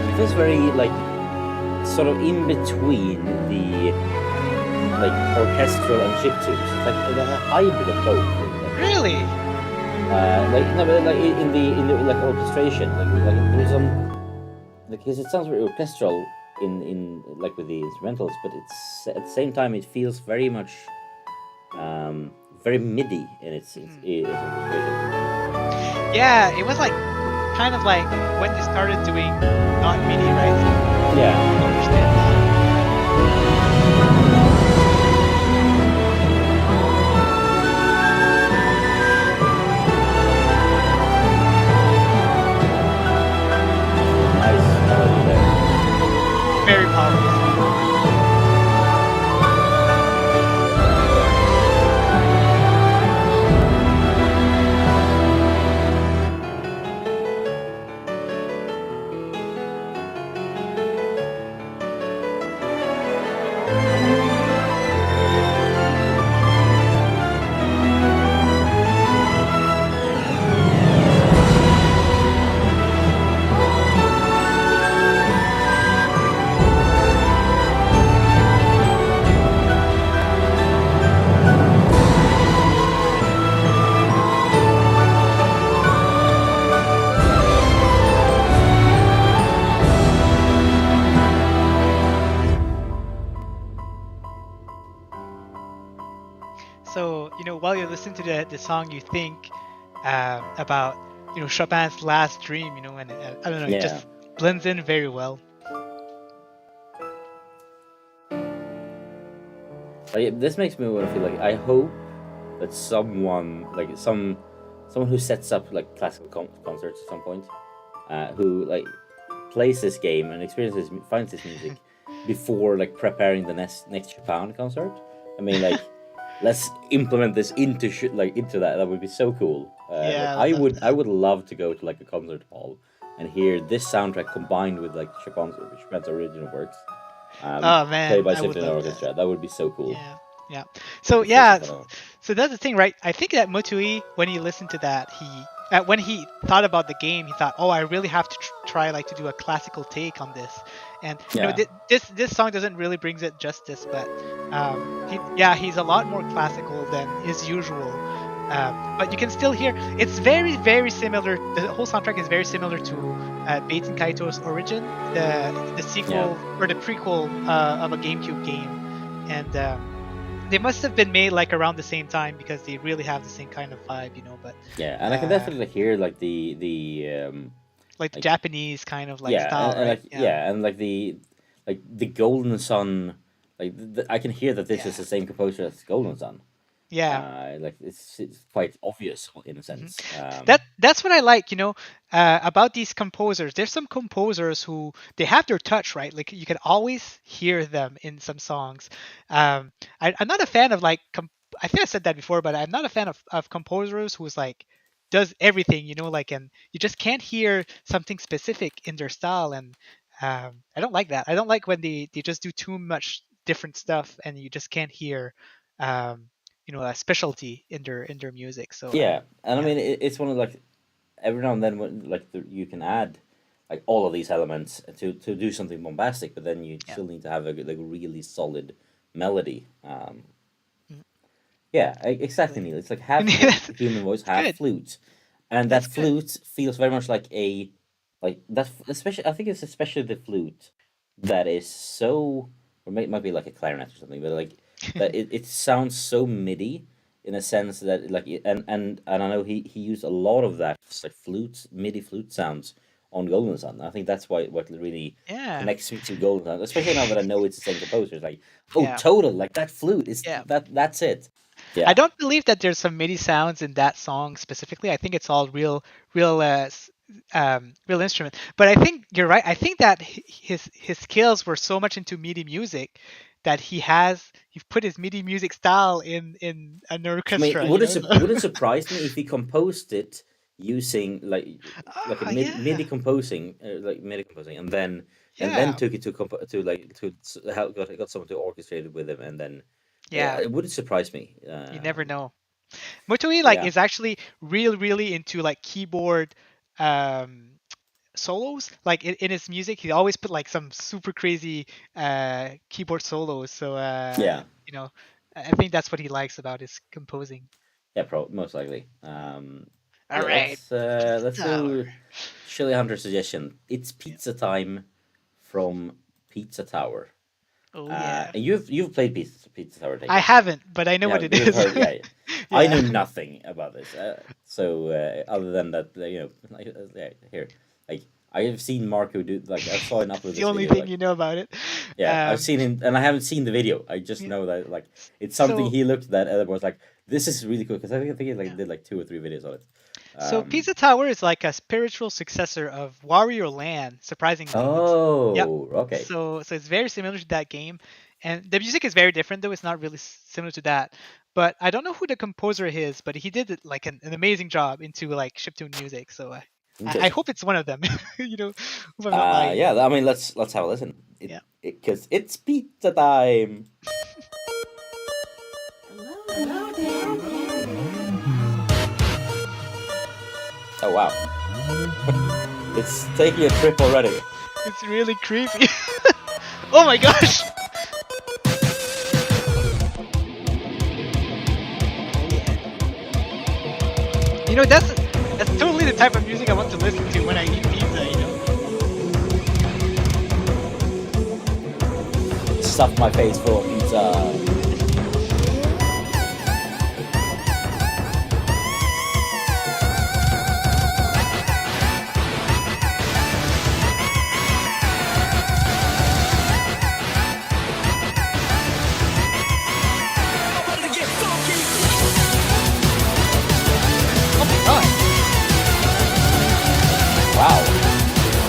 It feels very like sort of in between the like orchestral and chiptunes. It's like a hybrid of both. Really? Like no, but like in the like orchestration, like there's some like 'cause it sounds very orchestral in like with the instrumentals, but it's at the same time it feels very much very MIDI in its orchestration. Yeah, it was like kind of like when they started doing not MIDI, right? So Yeah. I understand. Nice melody there. Very powerful. So, while you listen to the song, you think about, Chopin's last dream, and I don't know, it Yeah. just blends in very well. Like, this makes me want to feel like I hope that someone like someone who sets up like classical concerts at some point, who like plays this game and finds this music before like preparing the next Chopin concert. I mean, like let's implement this into that. That would be so cool. Yeah, like, I love I would love to go to like a concert hall and hear this soundtrack combined with like Chopin's original works. Oh man, Played by I would symphony love that. orchestra. That would be so cool. Yeah, yeah. So It's so yeah, phenomenal. so that's the thing, right? I think that Motui, when he listened to that, when he thought about the game, he thought, "Oh, I really have to try like to do a classical take on this." And Yeah. this song doesn't really brings it justice, but he's a lot more classical than his usual. But you can still hear it's very, very similar. The whole soundtrack is very similar to Baten Kaito's Origin, the sequel or the prequel of a GameCube game, and they must have been made like around the same time because they really have the same kind of vibe, you know. But Yeah, and I can definitely hear like the like the like- Japanese kind of like yeah, style, and, right? like yeah, and like the Golden Sun, like I can hear that this is Yeah. the same composer as Golden Sun. Yeah. Like it's quite obvious in a sense. That's what I like, you know, about these composers. There's some composers who they have their touch, right? Like you can always hear them in some songs. I'm not a fan of like I think I said that before, but I'm not a fan of composers who's like does everything, you know, like, and you just can't hear something specific in their style, and I don't like that. I don't like when they just do too much different stuff and you just can't hear you know, a specialty in their music. So Yeah, and I yeah. mean it's one of like every now and then when like you can add like all of these elements to do something bombastic, but then you Yeah. still need to have a like really solid melody. Mm. Yeah, exactly, Neil. It's like half That's human voice, half good. flute, and that That's good. flute feels very much like a like that's especially I think it's especially the flute that is so or might be like a clarinet or something, but like that it sounds so MIDI in a sense that like and I know he used a lot of that like flute MIDI flute sounds on Golden Sun. I think that's why what really Yeah. connects me to Golden Sun, especially now that I know it's the same composer. It's like, oh, Yeah. total, like that flute is Yeah. that's it. Yeah. I don't believe that there's some MIDI sounds in that song specifically. I think it's all real real instrument. But I think you're right. I think that his skills were so much into MIDI music that he's put his MIDI music style in an I mean, orchestra. would you it know? wouldn't surprise me if he composed it using like a Ah, MIDI composing like MIDI composing, and then yeah. took it to help got someone to orchestrate it with him, and then Yeah. it wouldn't surprise me. You never know. Motoi like Yeah. is actually really into like keyboard um solos. Like in his music, he always put like some super crazy keyboard solos. So Yeah. you know, I think that's what he likes about his composing. Yeah, most likely. All Yeah, right. let's do Tower. Chili Hunter suggestion. It's pizza time from Pizza Tower. Oh yeah. And you've played Pizza Tower, take I it? haven't, but I know Yeah, what it you've is. heard- yeah. I Yeah. know nothing about this. So other than that, you know, like, yeah, here, like I have seen Marco do like I saw him upload It's this the only video. thing Like, you know about it. yeah, I've Um, seen him, and I haven't seen the video. I just Yeah. know that like it's something So- he looked at and was like, "This is really cool," because I think he like Yeah. did like 2 or 3 videos on it. So Pizza Tower is like a spiritual successor of Wario Land, surprisingly. Oh, okay. So it's very similar to that game, and the music is very different though. It's not really similar to that. But I don't know who the composer is, but he did like an amazing job into like chiptune music. So I Interesting. hope it's one of them. You know, hope I'm not lying. Yeah, I mean, let's have a listen. Yeah. Because it's pizza time. Oh wow, it's taking a trip already. It's really creepy. Oh my gosh! You know, that's totally the type of music I want to listen to when I eat pizza, you know? Stuff my face full of pizza. Oh my god! Wow.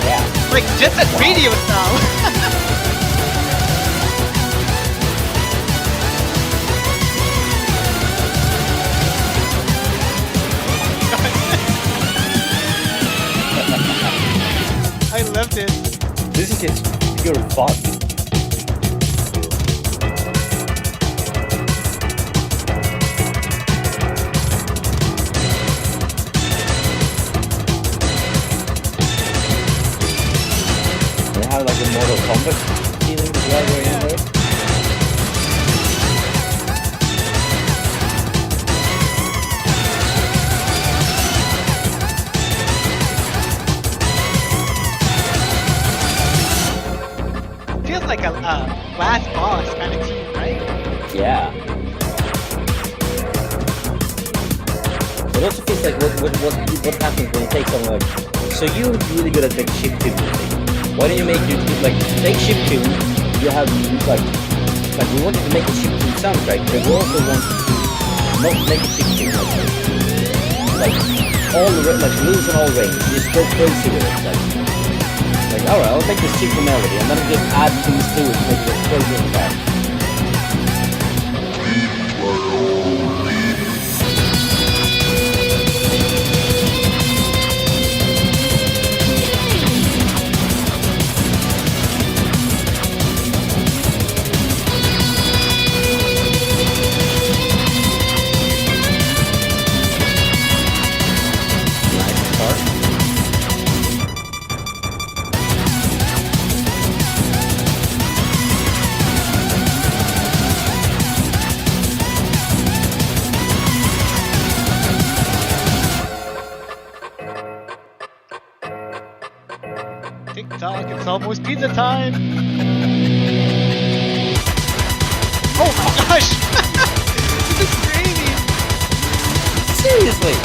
Yeah. Like Jet Set Radio style! I loved it. This is just pure fun. They have like a Mortal Kombat feeling as well going on there. like a last boss kind of team, right? Yeah. It also feels like what happens when you take someone like, so you're really good at like chiptune music. Why don't you make your like take chiptune? You have like we wanted to make a chiptune soundtrack, but we also want to not make a chiptune like all the like lose on all range. Just go crazy with it. Like all right, I'll make this chiptune melody and then I'll just add things to it, make it crazy and fast. Tick tock, it's almost pizza time. Oh my gosh! This is crazy. Seriously.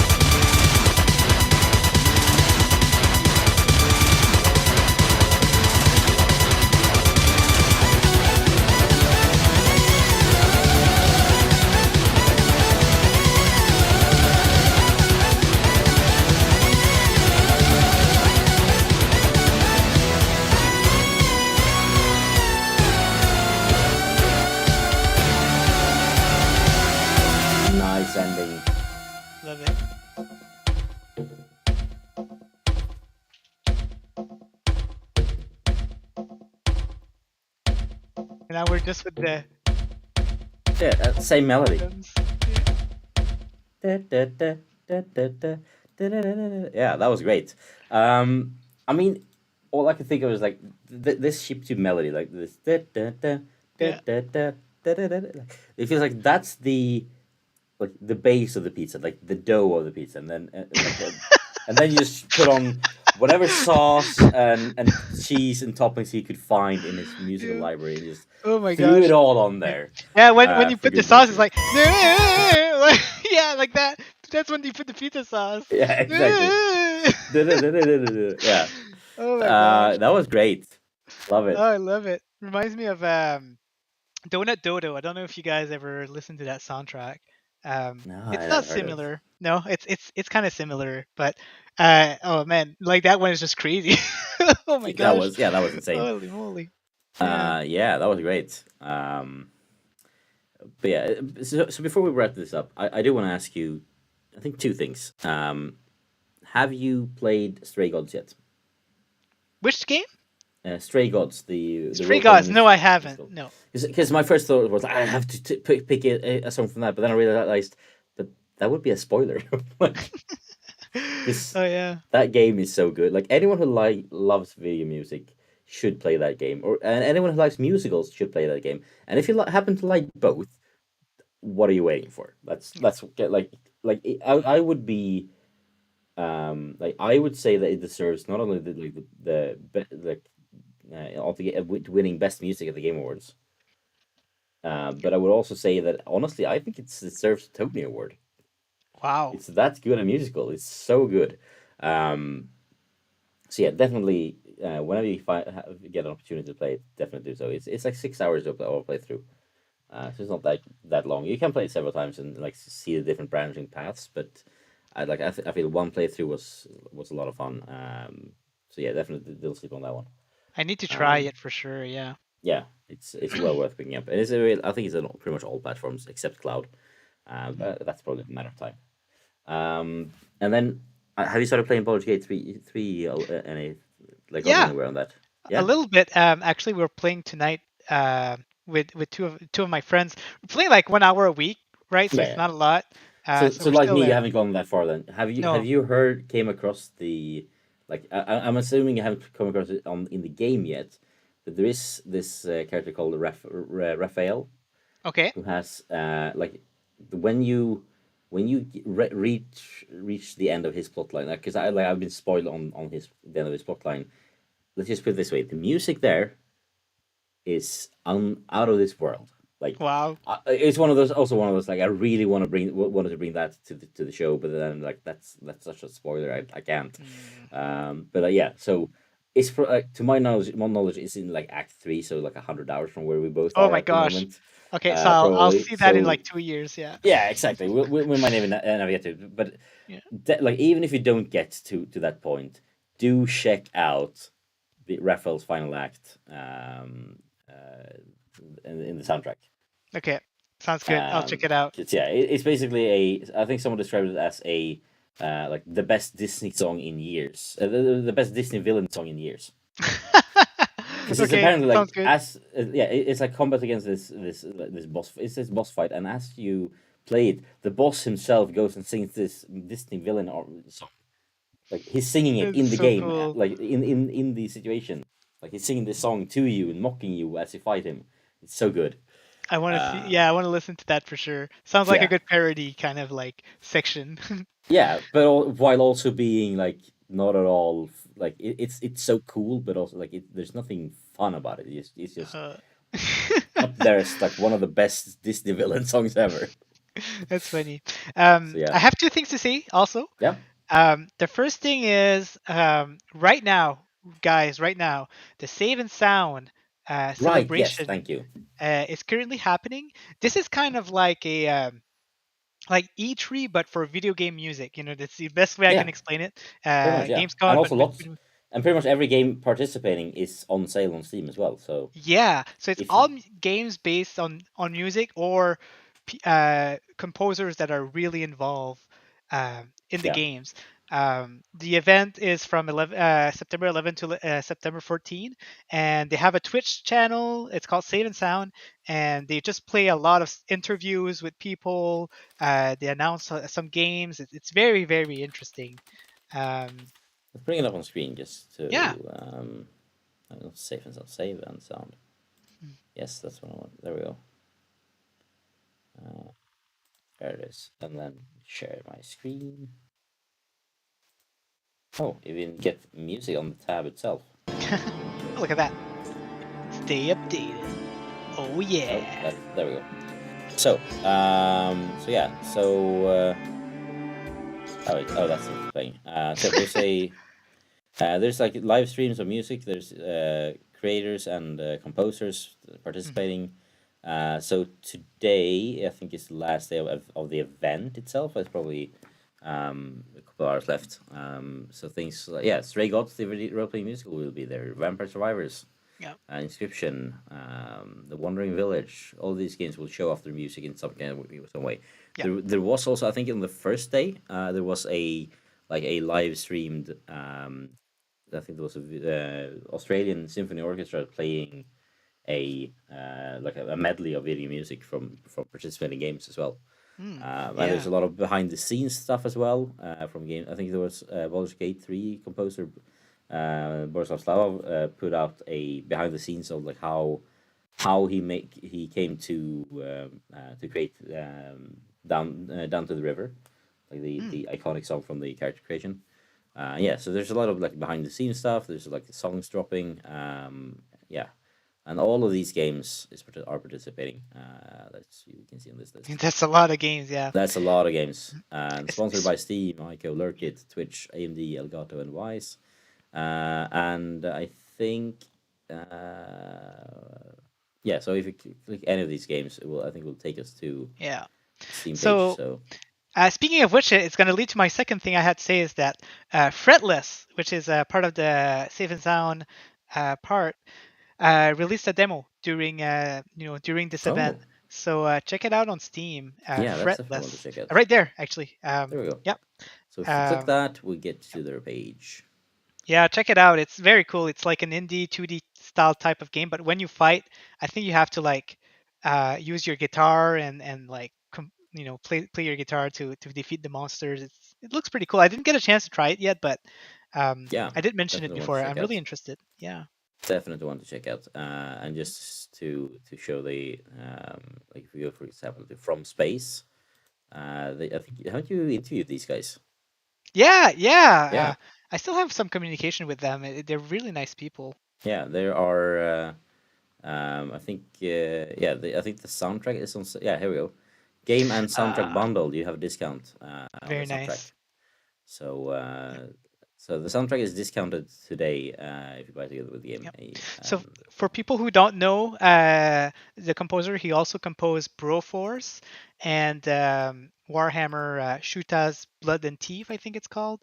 Nice ending. Love it. And now we're just with the Yeah, same melody. drums. Yeah, that was great. I mean, all I could think of was like this chiptune melody, like this. It feels like that's the like the base of the pizza, like the dough of the pizza, and then and then you just put on whatever sauce and cheese and toppings he could find in his musical Yeah. library, and just Oh my threw gosh. it all on there. Yeah, when you For put the good sauce, it's measure. like, yeah, like that. That's when you put the pizza sauce. Yeah, exactly. Yeah, Oh my gosh. that was great. Love it. Oh, I love it. Reminds me of Donut Dodo. I don't know if you guys ever listened to that soundtrack. No, It's I not never heard of it. similar. No, it's kind of similar, but oh man, like that one is just crazy. Oh my gosh. That was insane. Holy moly. Yeah. Yeah, that was great. But yeah, so before we wrap this up, I do want to ask you, I think two things. Have you played Stray Gods yet? Which game? Stray Gods, the Stray role-playing Gods. No, I haven't. No. Because my first thought was I have to pick a song from that, but then I realized, but that would be a spoiler. This Oh yeah. that game is so good. Like anyone who loves video music should play that game, and anyone who likes musicals should play that game. And if you happen to like both, what are you waiting for? That's I would be like I would say that it deserves not only altogether winning best music at the Game Awards, but I would also say that honestly I think it deserves a Tony Award. Wow. It's that good a musical. It's so good. Um, so yeah, definitely. Whenever you get an opportunity to play it, definitely do so. It's like 6 hours to play through. So it's not that long. You can play it several times and like see the different branching paths. But I feel one playthrough was a lot of fun. So yeah, definitely don't sleep on that one. I need to try Um, it for sure. Yeah. yeah, it's well worth picking up. And I think it's on pretty much all platforms except cloud. But that's probably a matter of time. And then have you started playing Baldur's Gate 3 any like going Yeah. anywhere on that? A Yeah. little bit. Actually, we're playing tonight. With two of my friends. We're playing like 1 hour a week, right? So Yeah. it's Yeah. not a lot. So So we're like still me, you there. haven't gone that far then. No. Have you came across the like I'm assuming you haven't come across it in the game yet, but there is this character called Raphael Okay. who has like when you reach the end of his plotline, because I've been spoiled on the end of his plotline. Let's just put it this way: the music there is out of this world. Like Wow. it's one of those, also one of those, like I really wanted to bring that to the show, but then like that's such a spoiler, I can't. Mm. But yeah, so it's for to my knowledge it's in like Act 3, so like 100 hours from where we both Oh are my at the gosh. moment, Okay, so I'll probably. see that in So like 2 years. Yeah. yeah, exactly. We might even never get to it, but Yeah. like even if you don't get to that point, do check out the Raphael's final act in the soundtrack. Okay. Sounds good. I'll check it out. It's, yeah, it's basically I think someone described it as a like the best Disney song in years, the best Disney villain song in years. Because it's Okay, apparently like sounds good. as yeah, it's like combat against this boss. It's this boss fight, and as you play it, the boss himself goes and sings this Disney villain or song. Like he's singing it in It's the so game, cool. like in the situation. Like he's singing this song to you and mocking you as you fight him. It's so good. I want to see. Uh, Yeah, I want to listen to that for sure. Sounds like a yeah, good parody kind of like section. yeah, but while also being like not at all like it's so cool, but also like there's nothing fun about it. It's just Uh, up there as like one of the best Disney villain songs ever. That's funny. So yeah, I have two things to say also. yeah, The first thing is right now, guys, right now, the Save and Sound right. Yes, celebration thank you. is currently happening. This is kind of like a like E3, but for video game music. You know, that's the best way I Yeah, can explain it. pretty much. Yeah, and Gamescom, but also lots, and pretty much every game participating is on sale on Steam as well. So yeah. So it's if all games based on music or composers that are really involved in the yeah, games. The event is from September 11 to September 14, and they have a Twitch channel. It's called Save and Sound, and they just play a lot of interviews with people. They announce some games. It's very, very interesting. Um, let's bring it up on screen just to yeah. I don't know, save and sound. Yes, that's what I want. There we go. There it is, and then share my screen. Oh, you even get music on the tab itself. Look at that. Stay updated. Oh Oh, yeah. there we go. So, so yeah, so that's the thing. So there's like live streams of music. There's creators and composers participating. So today, I think is the last day of the event itself. There's probably a couple hours left. So things like, yeah, Stray Gods, the role playing musical will be there. Vampire Survivors, Yeah. Inscription, The Wandering Village. All these games will show off their music in some way. Yeah. There was also, I think, on the first day, there was a live streamed. I think there was a Australian symphony orchestra playing a medley of video music from participating games as well. And there's a lot of behind the scenes stuff as well from game. I think there was Baldur's Gate 3 composer Borislav Slavov put out a behind the scenes of like how he came to create down to the river, like the iconic song from the character creation. Yeah, so there's a lot of like behind the scenes stuff. There's like the songs dropping. Yeah, and all of these games are participating. That's you can see on this list. That's a lot of games, yeah. That's a lot of games. And It's- sponsored by Steam, Ico, Lurkit, Twitch, AMD, Elgato, and Wise. And I think, yeah. So if you click any of these games, I think it will take us to Yeah. Steam page. So- So Speaking of which, it's going to lead to my second thing I had to say is that Fretless, which is part of the Safe and Sound part, released a demo during during this event. So check it out on Steam. yeah, that's definitely one to Fretless, check out. right there actually. There we go. Yep. So if you click that, we get to their page. Yeah, check it out. It's very cool. It's like an indie 2D style type of game, but when you fight, I think you have to like use your guitar and like play your guitar to defeat the monsters. It looks pretty cool. I didn't get a chance to try it yet, but Yeah, I did mention it definitely want to before. check I'm really out. interested. Yeah. Definitely one to check out. And just to show the like if you go for example to From Space, I think haven't you interviewed these guys? Yeah. Yeah. I still have some communication with them. They're really nice people. Yeah, there are I think yeah, I think the soundtrack is on. Yeah, here we go. Game and soundtrack Uh, bundle. You have a discount on the very soundtrack. nice. So so the soundtrack is discounted today if you buy together with the game. Yep. So for Yeah. people who don't know, the composer, he also composed Broforce and Warhammer Shuta's Blood and Teeth, I think it's called.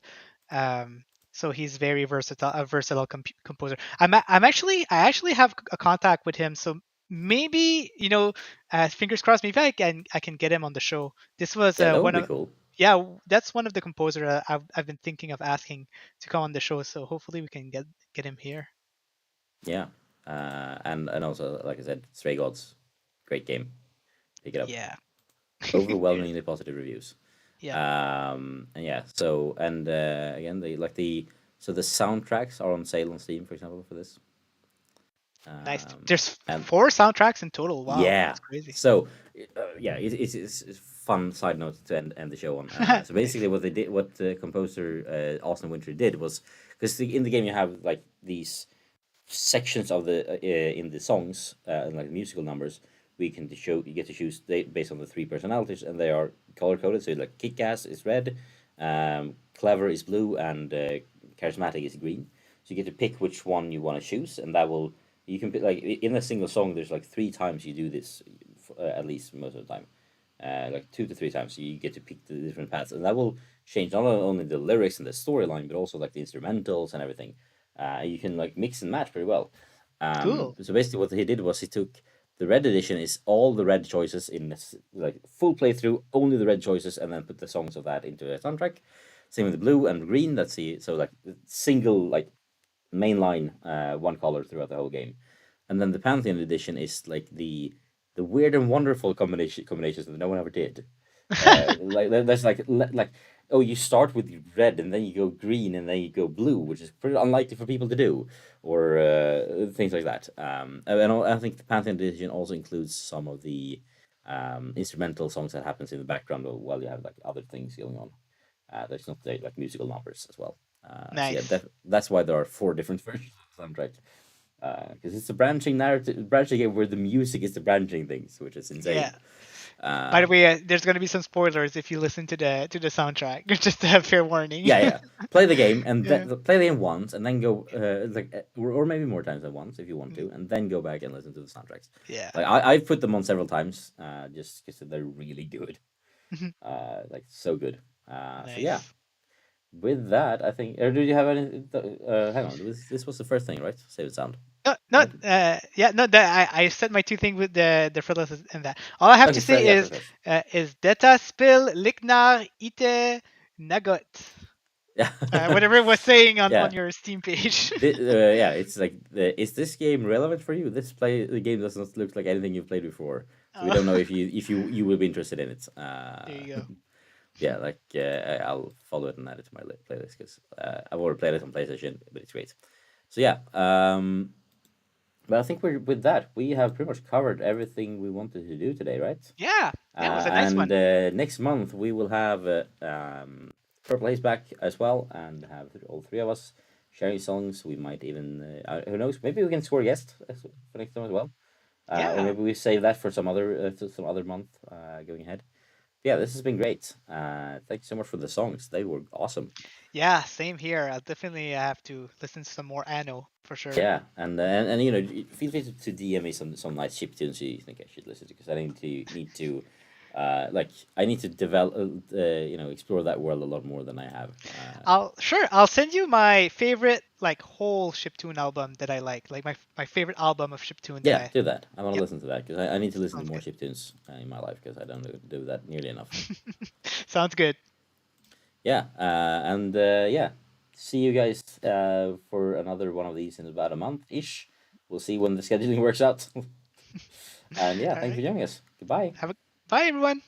So he's very versatile, a versatile composer. I actually have a contact with him, so maybe fingers crossed, maybe I can get him on the show. This was Yeah, that would one be of cool. yeah, that's one of the composer I've been thinking of asking to come on the show. So hopefully we can get him here. Yeah. And also, like I said, Stray Gods, great game. Pick it up. Yeah. Overwhelmingly positive reviews. Yeah. And yeah, so and again, the soundtracks are on sale on Steam, for example, for this. Nice. There's And 4 soundtracks in total. Wow, yeah, that's crazy. so yeah, it's fun side note to end the show on. So basically, what the composer Austin Winter did was because in the game you have like these sections of the in the songs and like musical numbers. You get to choose based on the 3 personalities, and they are color coded. So like kick ass is red, clever is blue, and charismatic is green. So you get to pick which one you want to choose, and that will you can pick like in a single song. There's like 3 times you do this, at least most of the time, like 2 to 3 times. So you get to pick the different paths, and that will change not only the lyrics and the storyline, but also like the instrumentals and everything. You can like mix and match pretty well. Cool. So basically, what he did was he took the red edition is all the red choices in this, like full playthrough, only the red choices, and then put the songs of that into a soundtrack. Same with the blue and green. That's the so like single like mainline one color throughout the whole game. And then the Pantheon edition is like the weird and wonderful combinations that no one ever did. Like there's like oh, you start with red and then you go green and then you go blue, which is pretty unlikely for people to do, or things like that. And I think the Pantheon edition also includes some of the instrumental songs that happens in the background while you have like other things going on. There's not like musical numbers as well. So yeah, Nice. that's why there are 4 different versions of the soundtrack. Because it's a branching game where the music is the branching things, which is insane. Yeah. By the Um, way, there's gonna be some spoilers if you listen to the soundtrack. Just to have fair warning. yeah, yeah. Play the game and Yeah. then play the game once, and then go or maybe more times than once if you want to, and then go back and listen to the soundtracks. Yeah. Like I've put them on several times, just because they're really good. Like so good. So yeah. Nice. With that, I think. Or do you have any? Hang on. This was the first thing, right? Save and sound. No, no, Right? yeah, no. That I said my 2 thing with the frivolous and that. All I have Okay, to say yeah, is detta spill liknar ite nagot. yeah. Whatever it was saying on Yeah. your Steam page. Yeah, it's like, is this game relevant for you? The game does not look like anything you've played before, so we don't know if you will be interested in it. There you go. Yeah, like I'll follow it and add it to my playlist because I've already played it on PlayStation, but it's great. So yeah, but I think with that we have pretty much covered everything we wanted to do today, right? Yeah, that was a nice And one. next month we will have Purple Haze back as well, and have all 3 of us sharing songs. We might even, who knows, maybe we can score a guest for next time as well. Or Yeah. maybe we save that for some other month going ahead. Yeah, this has been great. Thanks so much for the songs. They were awesome. Yeah, same here. I'll definitely have to listen to some more Anno for sure. Yeah, and feel free to DM me some nice chip tunes you think I should listen to, because I need to like I need to develop explore that world a lot more than I have. I'll send you my favorite like whole chiptune album that I like my favorite album of chiptune that Yeah, I. do that. I want to Yep. listen to that because I need to listen to Sounds more good. chip tunes in my life because I don't do that nearly enough. Sounds good. Yeah, and yeah, see you guys for another one of these in about a month ish. We'll see when the scheduling works out. And yeah, All thanks for right. joining us. Goodbye. Bye everyone.